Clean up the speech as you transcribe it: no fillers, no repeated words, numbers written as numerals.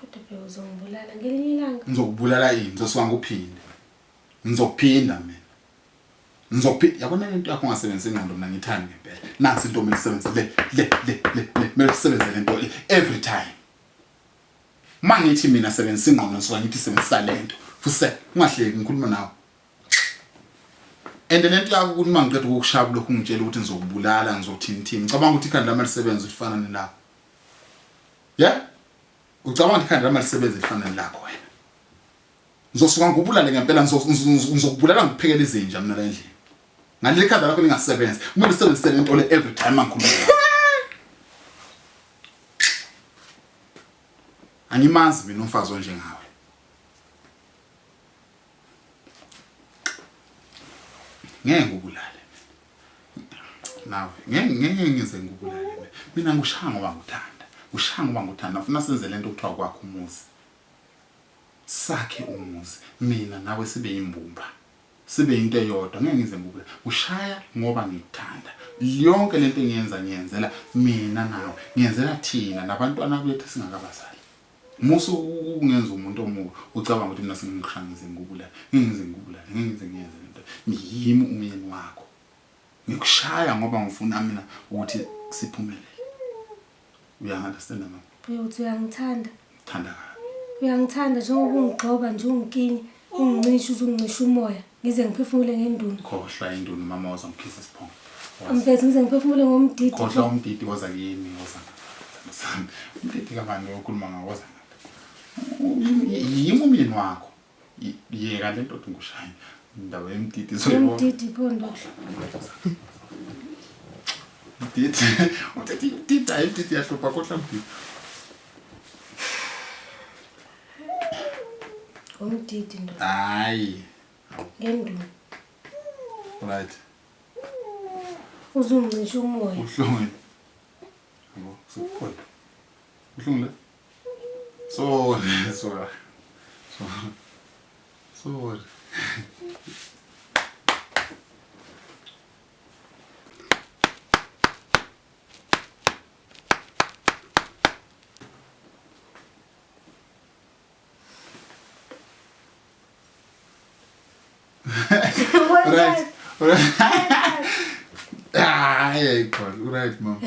Kodwa phela uzongibulala ngelinye ilanga. Ngizokubulala yini? Ngizosuka ngikuphinde. Ngizokuphinda mina. Yabona lento yakho ungasebenzisi ingqondo mina ngithanda ngempela. Nasi into kumele isebenze le. Mele isebenze lento every time. Mangithi mina sebenzisa ingqondo ngisuka ngithi sebenzisa lento. Fuse ungahleki ngikhuluma nawe. And lento yakho ukuthi mangiqeda ukukushaya lokhu ngitshela ukuthi ngizokubulala ngizothini. Ngicabanga ukuthi ikhanda lami lisebenza lifana nelakho. Yeah? Ucabanga ikhanda lami lisebenza lifana nelakho wena. Ngizosuka ngikubulale ngempela ngizokubulala ngiphekele izinja mina la endlini. Ngaleli khanda lakho lingasebenza. Kumele usebenzise lento le every time mangikhuluma. Angimazi mina umfazi onjengawe. Ngeke ngubulale. Nawe ngeke ngize ngubulale. Mina ngishaya ngoba ngikuthanda. Ushaya ngoba ngikuthanda. Ufuna senze lento okuthiwa kwakho umuzi. Sakhe umuzi. Mina nawe sibe imbumba. Sibe into eyodwa. Ngeke ngize ngubulale. Ushaya ngoba ngikuthanda. Yonke lento ngiyenzela mina nawe. Ngiyenzela thina nabantwana bethu singakabazali. Musu ungenza umuntu omubi ucabanga ukuthi mina singishangise ngubulala ngiyenze ngenze lento ngiyimi umyeni wakho ngikushaya ngoba ngifuna mina ukuthi siphumelele uyangiunderstand mama Uthi uyangithanda thanda kabi uyangithanda njengoba ungigcoba nje ungikini ungincisha uzungicisha umoya ngize ngiphefumule ngendunu khohlwa indunu mama wazongikhisa isiphongo amfethu ngize ngiphefumule ngomdidi khohlwa umdidi waza kimi waza umdidi kamanje ukhuluma ngawo waza yimi umyeni wakho yeka lento othi ngushaye indawo yemdidi umdidi phondo umdidi ayididi yahlupha kodwa mdidi umdidi ndo hayi ngendunu right uzungicisha umoya uhlungile yabo sikuphola uhlungile sorry right. Ah, yeah, right, mom.